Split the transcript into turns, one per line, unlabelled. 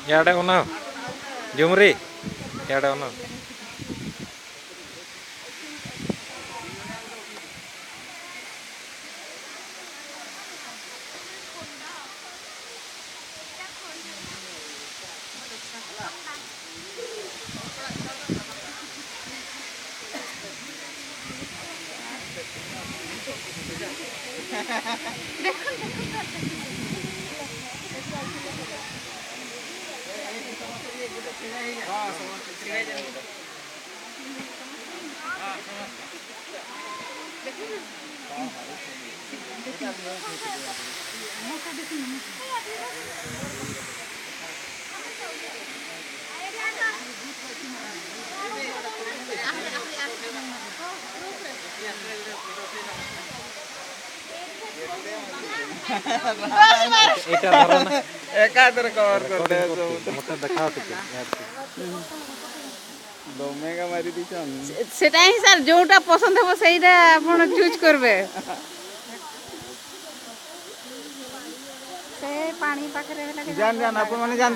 ଇଆଡ଼େ ବନାଅ ଝୁମୁରି ଇଆଡ଼େ ବନାଅ। ଏଇଟା ଧର ନା
ଏକାଥରେ କଭର କରିଦେ
ମତେ ଦେଖାଅ ଟିକେ
ଦମେଗା ମାରି ଦେଇଛନ୍
সেটা ହିଁ ସାର୍ ଯୋଉଟା ପସନ୍ଦ ହେବ ସେଇଟା ଆପଣ ଚୁଜ୍ କରିବେ। ସେ ପାଣି ପାଖରେ ହେଲା
ଜାନ ଆପଣ ମାନେ ଜାନ